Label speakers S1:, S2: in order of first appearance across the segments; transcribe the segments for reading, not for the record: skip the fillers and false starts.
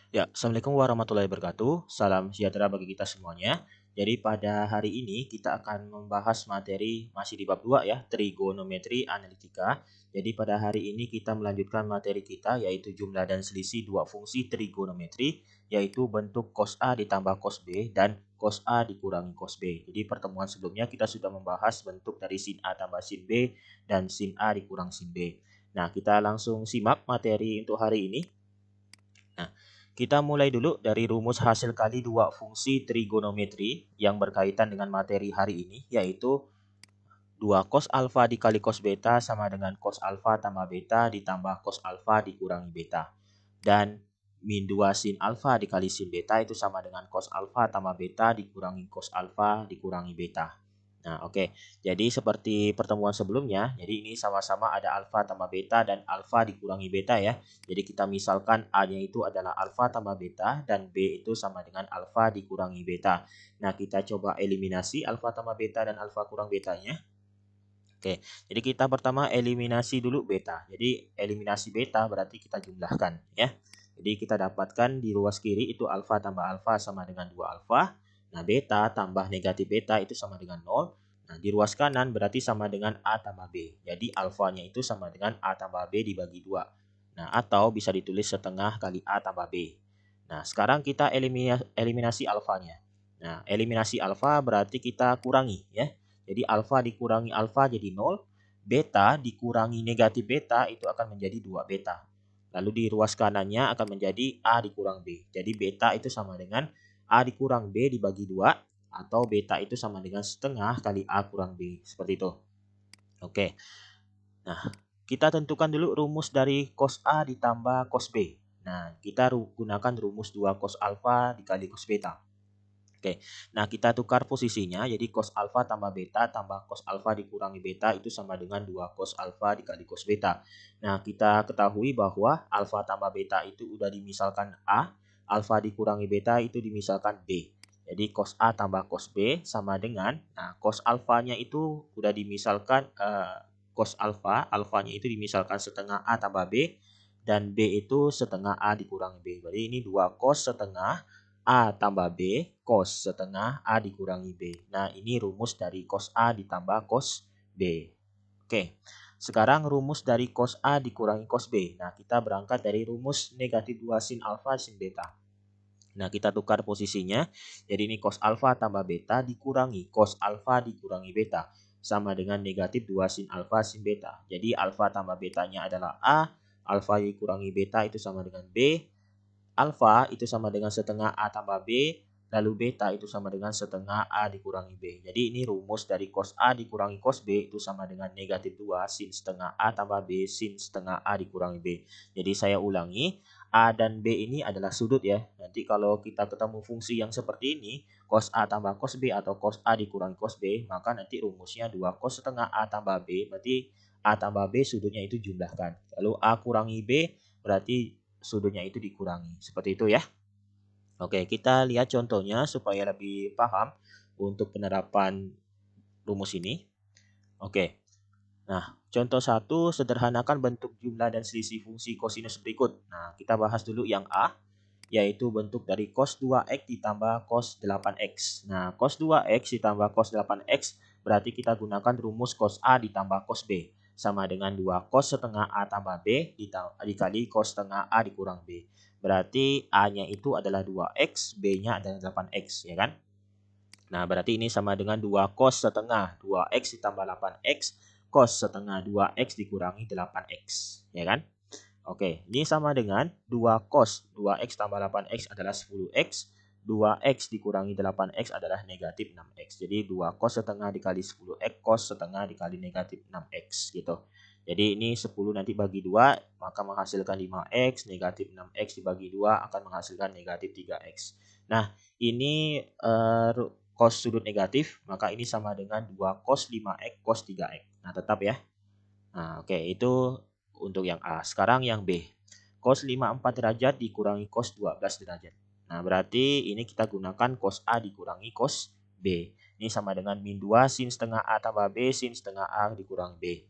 S1: Ya, Assalamualaikum warahmatullahi wabarakatuh. Salam sejahtera bagi kita semuanya. Jadi pada hari ini kita akan membahas materi masih di bab 2 ya, trigonometri analitika. Jadi pada hari ini kita melanjutkan materi kita yaitu jumlah dan selisih dua fungsi trigonometri yaitu bentuk cos A ditambah cos B dan cos A dikurangi cos B. Jadi pertemuan sebelumnya kita sudah membahas bentuk dari sin A tambah sin B dan sin A dikurang sin B. Nah, kita langsung simak materi untuk hari ini. Nah, kita mulai dulu dari rumus hasil kali dua fungsi trigonometri yang berkaitan dengan materi hari ini, yaitu 2 cos alfa dikali cos beta sama dengan cos alfa tambah beta ditambah cos alfa dikurangi beta. Dan min 2 sin alfa dikali sin beta itu sama dengan cos alfa tambah beta dikurangi cos alfa dikurangi beta. Nah, oke. Jadi seperti pertemuan sebelumnya, jadi ini sama-sama ada alfa tambah beta dan alfa dikurangi beta ya. Jadi kita misalkan A-nya itu adalah alfa tambah beta dan B itu sama dengan alfa dikurangi beta. Nah, kita coba eliminasi alfa tambah beta dan alfa kurang betanya. Oke, jadi kita pertama eliminasi dulu beta. Jadi eliminasi beta berarti kita jumlahkan ya. Jadi kita dapatkan di ruas kiri itu alfa tambah alfa sama dengan 2 alfa. Nah, beta tambah negatif beta itu sama dengan 0. Nah, di ruas kanan berarti sama dengan A tambah B. Jadi alfanya itu sama dengan A tambah B dibagi 2. Nah, atau bisa ditulis setengah kali A tambah B. Nah, sekarang kita eliminasi alfanya. Nah, eliminasi alfa berarti kita kurangi ya. Jadi alfa dikurangi alfa jadi 0, beta dikurangi negatif beta itu akan menjadi 2 beta. Lalu di ruas kanannya akan menjadi A dikurang B. Jadi beta itu sama dengan A dikurang B dibagi 2 atau beta itu sama dengan setengah kali A kurang B. Seperti itu. Oke. Nah, kita tentukan dulu rumus dari cos A ditambah cos B. Nah, kita gunakan rumus 2 cos alfa dikali cos beta. Oke, nah kita tukar posisinya, jadi cos alfa tambah beta tambah cos alfa dikurangi beta itu sama dengan 2 cos alfa dikali cos beta. Nah, kita ketahui bahwa alfa tambah beta itu udah dimisalkan A, alfa dikurangi beta itu dimisalkan B. Jadi cos A tambah cos B sama dengan, nah cos alfanya itu udah dimisalkan cos alfa, alfanya itu dimisalkan setengah A tambah B, dan B itu setengah A dikurangi B. Jadi ini 2 cos setengah A tambah B cos setengah A dikurangi B. Nah, ini rumus dari cos A ditambah cos B. Oke, sekarang rumus dari cos A dikurangi cos B. Nah, kita berangkat dari rumus negatif 2 sin alfa sin beta. Nah, kita tukar posisinya. Jadi ini cos alfa tambah beta dikurangi cos alfa dikurangi beta. Sama dengan negatif 2 sin alfa sin beta. Jadi alfa tambah betanya adalah A. Alfa dikurangi beta itu sama dengan B. Alfa itu sama dengan setengah A tambah B, lalu beta itu sama dengan setengah A dikurangi B. Jadi ini rumus dari cos A dikurangi cos B itu sama dengan negatif 2 sin setengah A tambah B sin setengah A dikurangi B. Jadi saya ulangi, A dan B ini adalah sudut ya. Nanti kalau kita ketemu fungsi yang seperti ini, cos A tambah cos B atau cos A dikurangi cos B, maka nanti rumusnya 2 cos setengah A tambah B, berarti A tambah B sudutnya itu jumlahkan. Lalu A kurangi B berarti sudutnya itu dikurangi. Seperti itu ya. Oke, kita lihat contohnya supaya lebih paham untuk penerapan rumus ini. Oke. Nah, contoh 1, sederhanakan bentuk jumlah dan selisih fungsi kosinus berikut. Nah, kita bahas dulu yang A, yaitu bentuk dari cos 2x ditambah cos 8x. Nah, cos 2x ditambah cos 8x berarti kita gunakan rumus cos A ditambah cos B. Sama dengan 2 cos setengah A tambah B dikali cos setengah A dikurang B. Berarti A-nya itu adalah 2x, B-nya adalah 8x, ya kan? Nah, berarti ini sama dengan 2 cos setengah 2x ditambah 8x, cos setengah 2x dikurangi 8x, ya kan? Oke, ini sama dengan 2 cos 2x tambah 8x adalah 10x, 2x dikurangi 8x adalah negatif 6x. Jadi 2 cos setengah dikali 10x, cos setengah dikali negatif 6x gitu. Jadi ini 10 nanti bagi 2, maka menghasilkan 5x, negatif 6x dibagi 2 akan menghasilkan negatif 3x. Nah, ini cos sudut negatif, maka ini sama dengan 2 cos 5x cos 3x. Nah, tetap ya. Nah, oke, itu untuk yang A. Sekarang yang B. Cos 54 derajat dikurangi cos 12 derajat. Nah, berarti ini kita gunakan cos A dikurangi cos B. Ini sama dengan min 2 sin setengah A tambah B sin setengah A dikurangi B.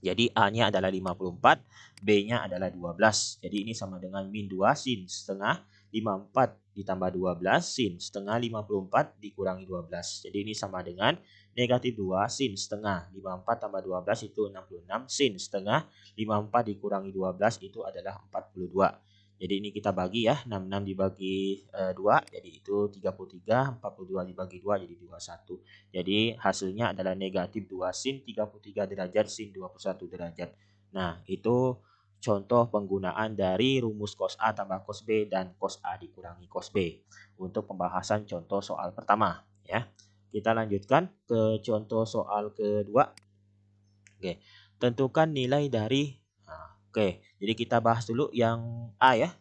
S1: Jadi A-nya adalah 54, B-nya adalah 12. Jadi ini sama dengan min 2 sin setengah 54 ditambah 12 sin setengah 54 dikurangi 12. Jadi ini sama dengan negatif 2 sin setengah 54 tambah 12 itu 66 sin setengah 54 dikurangi 12 itu adalah 42. Jadi ini kita bagi ya, 66 dibagi 2 jadi itu 33, 42 dibagi 2 jadi 21. Jadi hasilnya adalah negatif 2 sin 33 derajat sin 21 derajat. Nah, itu contoh penggunaan dari rumus cos A tambah cos B dan cos A dikurangi cos B untuk pembahasan contoh soal pertama ya. Kita lanjutkan ke contoh soal kedua. Oke, tentukan nilai dari oke, jadi kita bahas dulu yang A ya.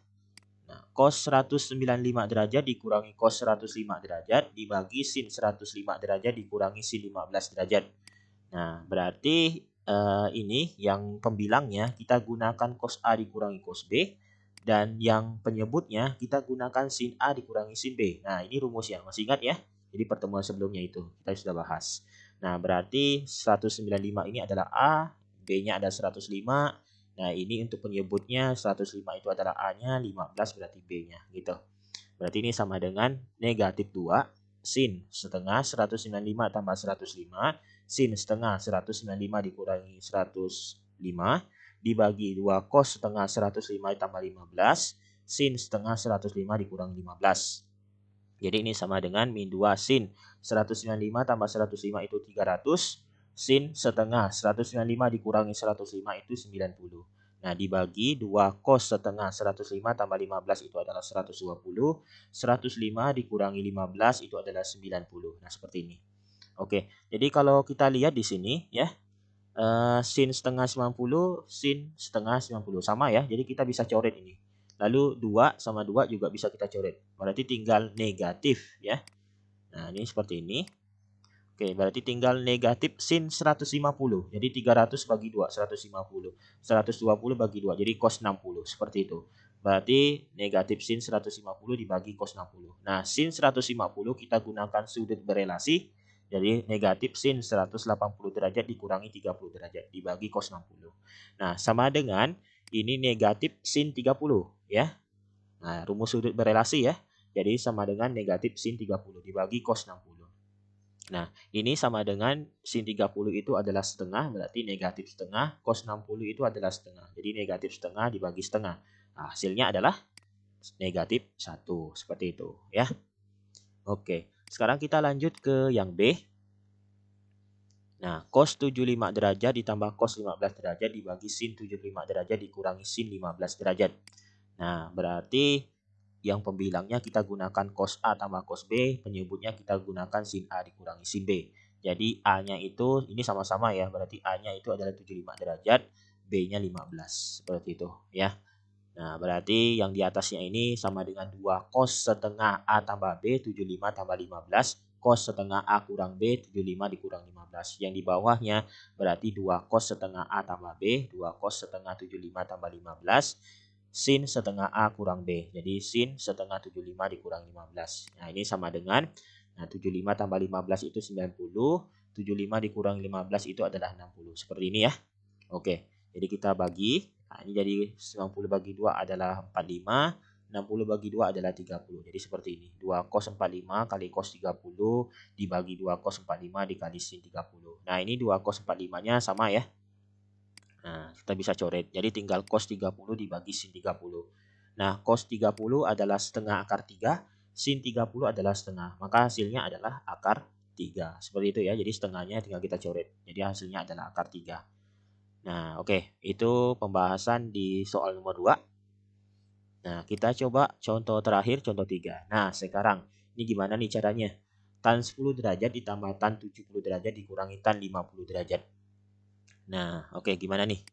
S1: Nah, cos 195 derajat dikurangi cos 105 derajat dibagi sin 105 derajat dikurangi sin 15 derajat. Nah, berarti ini yang pembilangnya kita gunakan cos A dikurangi cos B dan yang penyebutnya kita gunakan sin A dikurangi sin B. Nah, ini rumusnya. Masih ingat ya? Jadi pertemuan sebelumnya itu kita sudah bahas. Nah, berarti 195 ini adalah A, B-nya ada 105. Nah, ini untuk penyebutnya 105 itu adalah A-nya, 15 berarti B-nya gitu. Berarti ini sama dengan negatif 2 sin setengah 195 tambah 105 sin setengah 195 dikurangi 105 dibagi 2 cos setengah 105 tambah 15 sin setengah 105 dikurang 15. Jadi ini sama dengan min 2 sin 195 tambah 105 itu 300 sin setengah 195 dikurangi 105 itu 90. Nah, dibagi 2 cos setengah 105 tambah 15 itu adalah 120. 105 dikurangi 15 itu adalah 90. Nah, seperti ini. Oke, jadi kalau kita lihat di sini ya, sin setengah 90, sin setengah 90 sama ya. Jadi kita bisa coret ini. Lalu 2 sama 2 juga bisa kita coret. Berarti tinggal negatif ya. Nah, ini seperti ini. Oke, berarti tinggal negatif sin 150. Jadi 300 bagi 2, 150. 120 bagi 2, jadi cos 60. Seperti itu. Berarti negatif sin 150 dibagi cos 60. Nah, sin 150 kita gunakan sudut berelasi. Jadi negatif sin 180 derajat dikurangi 30 derajat dibagi cos 60. Nah, sama dengan ini negatif sin 30 ya. Nah, rumus sudut berelasi ya. Jadi sama dengan negatif sin 30 dibagi cos 60. Nah, ini sama dengan sin 30 itu adalah setengah, berarti negatif setengah, cos 60 itu adalah setengah. Jadi negatif setengah dibagi setengah. Nah, hasilnya adalah negatif 1, seperti itu ya. Oke, sekarang kita lanjut ke yang B. Nah, cos 75 derajat ditambah cos 15 derajat dibagi sin 75 derajat dikurangi sin 15 derajat. Nah, berarti yang pembilangnya kita gunakan cos A tambah cos B, penyebutnya kita gunakan sin A dikurangi sin B. Jadi A-nya itu ini sama-sama ya, berarti A-nya itu adalah 75 derajat, B-nya 15. Seperti itu ya. Nah, berarti yang di atasnya ini sama dengan 2 cos setengah A tambah B, 75 tambah 15. Cos setengah A kurang B, 75 dikurang 15. Yang di bawahnya berarti 2 cos setengah A tambah B, 2 cos setengah 75 tambah 15. Sin setengah A kurang B. Jadi sin setengah 75 dikurang 15. Nah, ini sama dengan 75 tambah 15 itu 90. 75 dikurang 15 itu adalah 60. Seperti ini ya. Oke, jadi kita bagi. Nah, ini jadi 90 bagi 2 adalah 45. 60 bagi 2 adalah 30. Jadi seperti ini. 2 cos 45 kali cos 30 dibagi 2 cos 45 dikali sin 30. Nah, ini 2 cos 45-nya sama ya. Nah, kita bisa coret. Jadi tinggal cos 30 dibagi sin 30. Nah, cos 30 adalah setengah akar 3, sin 30 adalah setengah. Maka hasilnya adalah akar 3. Seperti itu ya. Jadi setengahnya tinggal kita coret. Jadi hasilnya adalah akar 3. Nah, oke. Itu pembahasan di soal nomor 2. Nah, kita coba contoh terakhir, contoh 3. Nah, sekarang ini gimana nih caranya? Tan 10 derajat ditambah tan 70 derajat dikurangi tan 50 derajat. Nah, oke, gimana nih?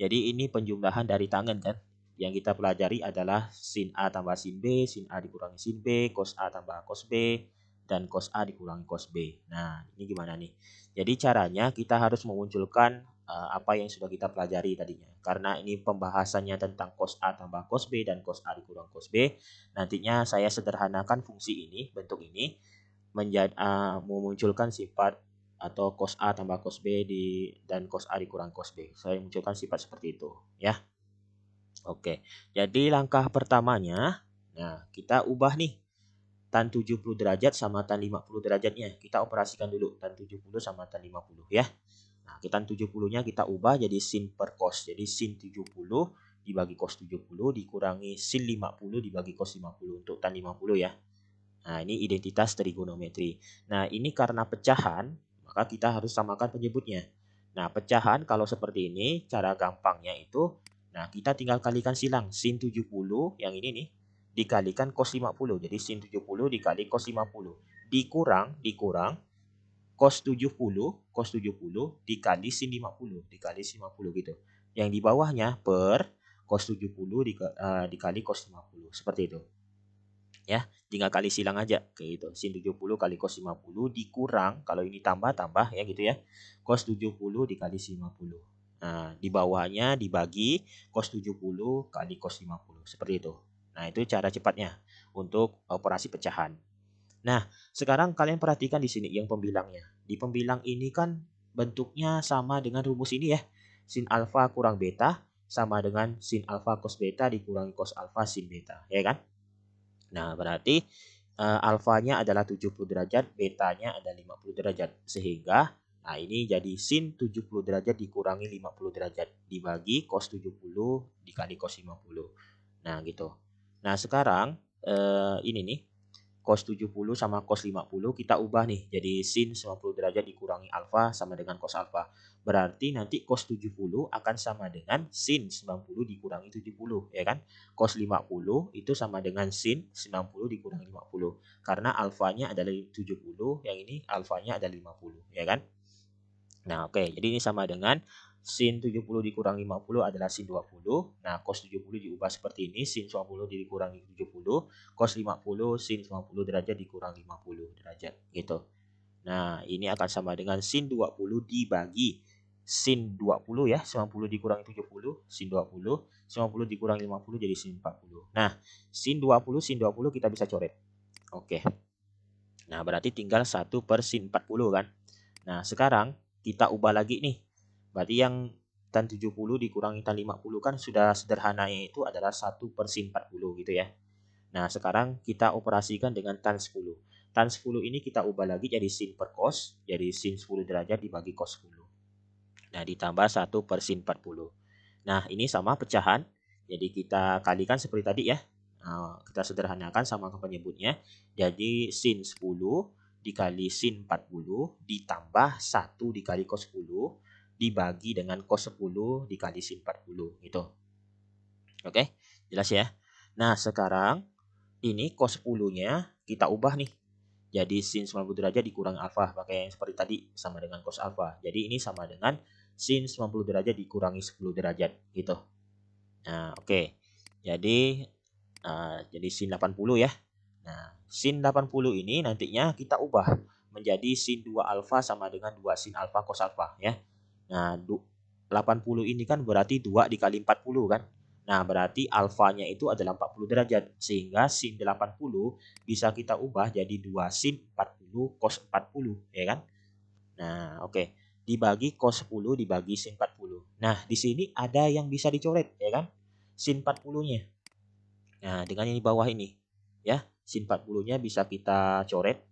S1: Jadi ini penjumlahan dari tangen kan? Yang kita pelajari adalah sin A tambah sin B, sin A dikurangi sin B, cos A tambah cos B, dan cos A dikurangi cos B. Nah, ini gimana nih? Jadi caranya kita harus memunculkan apa yang sudah kita pelajari tadinya. Karena ini pembahasannya tentang cos A tambah cos B dan cos A dikurang cos B. Nantinya saya sederhanakan fungsi ini, bentuk ini, menjadi memunculkan sifat atau cos A tambah cos B dan cos A dikurang cos B. Saya munculkan sifat seperti itu ya. Oke, jadi langkah pertamanya Nah, kita ubah nih tan 70 derajat sama tan 50 derajatnya. Kita operasikan dulu tan 70 sama tan 50 ya. Nah, tan 70-nya kita ubah jadi sin per cos. Jadi sin 70 dibagi cos 70 dikurangi sin 50 dibagi cos 50 untuk tan 50 ya. Nah, ini identitas trigonometri. Nah, ini karena pecahan, maka kita harus samakan penyebutnya. Nah, pecahan kalau seperti ini, cara gampangnya itu, nah kita tinggal kalikan silang. Sin 70 yang ini nih, dikalikan cos 50. Jadi sin 70 dikali cos 50. Dikurang cos 70 dikali sin 50. Dikali sin 50 gitu. Yang di bawahnya per cos 70 dikali cos 50. Seperti itu. Ya, tinggal kali silang aja kayak gitu. Sin 70 kali cos 50 dikurang kalau ini tambah ya gitu ya. Cos 70 dikali sin 50. Nah, di bawahnya dibagi cos 70 kali cos 50. Seperti itu. Nah, itu cara cepatnya untuk operasi pecahan. Nah, sekarang kalian perhatikan di sini yang pembilangnya. Di pembilang ini kan bentuknya sama dengan rumus ini ya. Sin alfa kurang beta sama dengan sin alfa cos beta dikurangi cos alfa sin beta, ya kan? Nah, berarti alfanya adalah 70 derajat, betanya ada 50 derajat. Sehingga nah ini jadi sin 70 derajat dikurangi 50 derajat dibagi cos 70 dikali cos 50. Nah, gitu. Nah, sekarang ini nih cos 70 sama cos 50 kita ubah nih jadi sin 90 derajat dikurangi alfa sama dengan cos alfa. Berarti nanti cos 70 akan sama dengan sin 90 dikurangi 70 ya kan. Cos 50 itu sama dengan sin 90 dikurangi 50 karena alfanya adalah 70, yang ini alfanya ada 50 ya kan. Nah, oke. Jadi ini sama dengan sin 70 dikurang 50 adalah sin 20. Nah, cos 70 diubah seperti ini. Sin 90 dikurangi 70. Cos 50 sin 90 derajat dikurang 50 derajat. Gitu. Nah, ini akan sama dengan sin 20 dibagi sin 20 ya. 90 dikurangi 70. Sin 20. 90 dikurangi 50 jadi sin 40. Nah, sin 20 kita bisa coret. Oke. Nah, berarti tinggal 1 per sin 40 kan. Nah, sekarang kita ubah lagi nih. Berarti yang tan 70 dikurangi tan 50 kan sudah sederhananya itu adalah 1 per sin 40 gitu ya. Nah, sekarang kita operasikan dengan tan 10. Tan 10 ini kita ubah lagi jadi sin per cos. Jadi sin 10 derajat dibagi cos 10. Nah, ditambah 1 per sin 40. Nah, ini sama pecahan. Jadi kita kalikan seperti tadi ya. Nah, kita sederhanakan sama penyebutnya. Jadi sin 10 dikali sin 40 ditambah 1 dikali cos 10 dibagi dengan cos 10 dikali sin 40 gitu. Oke, jelas ya. Nah, sekarang ini cos 10-nya kita ubah nih. Jadi sin 90 derajat dikurangi alfa pakai yang seperti tadi sama dengan cos alfa. Jadi ini sama dengan sin 90 derajat dikurangi 10 derajat gitu. Nah, oke. Jadi sin 80 ya. Nah, sin 80 ini nantinya kita ubah menjadi sin 2 alfa sama dengan 2 sin alfa cos alfa ya. Nah, 80 ini kan berarti 2 dikali 40 kan. Nah, berarti alfanya itu adalah 40 derajat. Sehingga sin 80 bisa kita ubah jadi 2 sin 40 cos 40 ya kan. Nah, oke. Dibagi cos 10 dibagi sin 40. Nah, di sini ada yang bisa dicoret ya kan. Sin 40-nya. Nah, dengan yang di bawah ini ya, sin 40-nya bisa kita coret.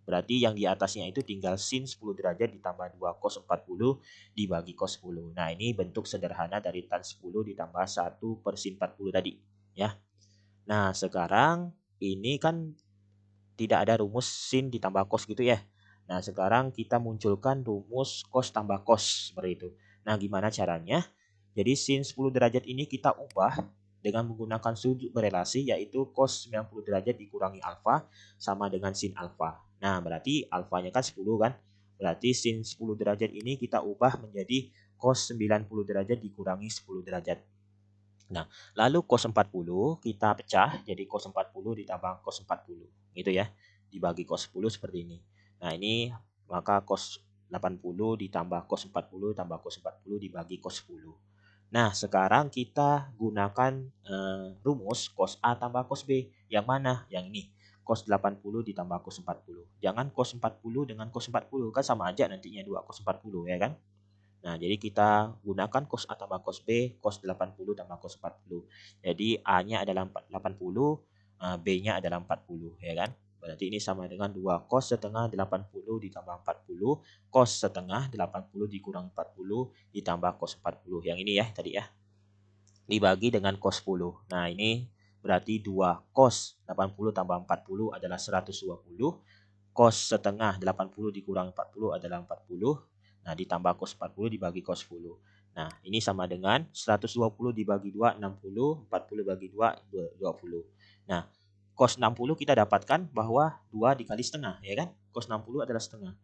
S1: Berarti yang di atasnya itu tinggal sin 10 derajat ditambah 2 cos 40 dibagi cos 10. Nah, ini bentuk sederhana dari tan 10 ditambah 1 per sin 40 tadi ya. Nah, sekarang ini kan tidak ada rumus sin ditambah cos gitu ya. Nah, sekarang kita munculkan rumus cos tambah cos seperti itu. Nah, gimana caranya? Jadi sin 10 derajat ini kita ubah dengan menggunakan sudut berelasi yaitu cos 90 derajat dikurangi alfa sama dengan sin alfa. Nah, berarti alfanya kan 10 kan? Berarti sin 10 derajat ini kita ubah menjadi cos 90 derajat dikurangi 10 derajat. Nah, lalu cos 40 kita pecah jadi cos 40 ditambah cos 40 gitu ya. Dibagi cos 10 seperti ini. Nah, ini maka cos 80 ditambah cos 40 tambah cos 40 dibagi cos 10. Nah, sekarang kita gunakan rumus cos A tambah cos B. Yang mana? Yang ini. Cos 80 ditambah cos 40. Jangan cos 40 dengan cos 40. Kan sama aja nantinya 2 cos 40 ya kan? Nah, jadi kita gunakan cos A tambah cos B, cos 80 tambah cos 40. Jadi A-nya adalah 80, B-nya adalah 40, ya kan? Berarti ini sama dengan 2 cos setengah 80 ditambah 40, cos setengah 80 dikurang 40 ditambah cos 40. Yang ini ya tadi ya. Dibagi dengan cos 10. Nah, ini berarti 2 cos 80 tambah 40 adalah 120. Cos setengah 80 dikurang 40 adalah 40. Nah, ditambah cos 40 dibagi cos 10. Nah, ini sama dengan 120 dibagi 2, 60. 40 bagi 2, 20. Nah, cos 60 kita dapatkan bahwa 2 dikali setengah, ya kan? Cos 60 adalah setengah.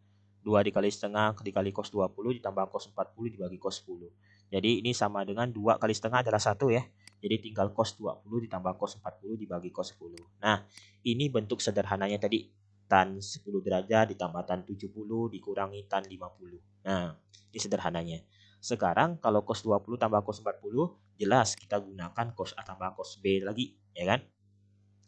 S1: 2 dikali setengah dikali cos 20 ditambah cos 40 dibagi cos 10. Jadi ini sama dengan 2 kali setengah adalah 1 ya. Jadi tinggal cos 20 ditambah cos 40 dibagi cos 10. Nah, ini bentuk sederhananya tadi. Tan 10 derajat ditambah tan 70 dikurangi tan 50. Nah, ini sederhananya. Sekarang kalau cos 20 tambah cos 40, jelas kita gunakan cos A tambah cos B lagi, ya kan?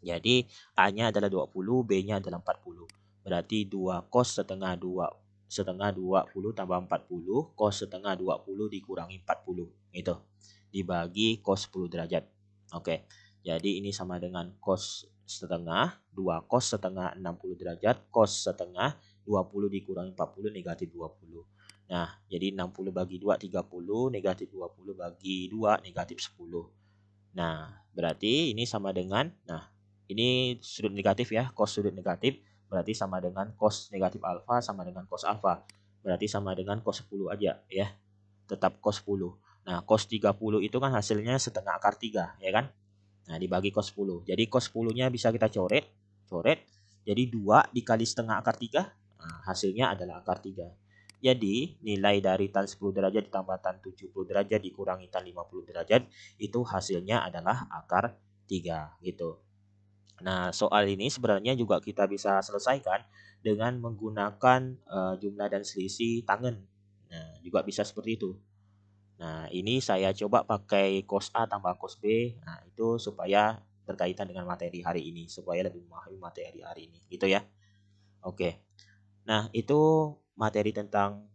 S1: Jadi A-nya adalah 20, B-nya adalah 40. Berarti 2 cos setengah 20 tambah 40, cos setengah 20 dikurangi 40. Itu. Dibagi cos 10 derajat. Oke. Jadi ini sama dengan cos setengah, 2 cos setengah 60 derajat, cos setengah 20 dikurangi 40 negatif 20. Nah, jadi 60 bagi 2 30, negatif 20 bagi 2 negatif 10. Nah, berarti ini sama dengan, ini sudut negatif ya, cos sudut negatif berarti sama dengan cos negatif alfa sama dengan cos alfa. Berarti sama dengan cos 10 aja ya. Tetap cos 10. Nah, cos 30 itu kan hasilnya setengah akar 3 ya kan? Nah, dibagi cos 10. Jadi cos 10-nya bisa kita coret. Jadi 2 dikali setengah akar 3, nah, hasilnya adalah akar 3. Jadi nilai dari tan 10 derajat ditambah tan 70 derajat dikurangi tan 50 derajat itu hasilnya adalah akar 3 gitu. Nah, soal ini sebenarnya juga kita bisa selesaikan dengan menggunakan jumlah dan selisih tangen. Nah, juga bisa seperti itu. Nah, ini saya coba pakai cos A tambah cos B. Nah, itu supaya berkaitan dengan materi hari ini, supaya lebih memahami materi hari ini, gitu ya. Oke. Nah, itu materi tentang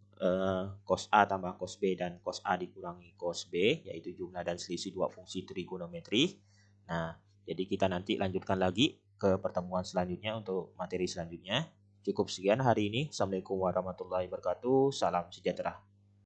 S1: cos A tambah cos B dan cos A dikurangi cos B, yaitu jumlah dan selisih dua fungsi trigonometri. Nah, jadi kita nanti lanjutkan lagi ke pertemuan selanjutnya untuk materi selanjutnya. Cukup sekian hari ini. Assalamualaikum warahmatullahi wabarakatuh. Salam sejahtera.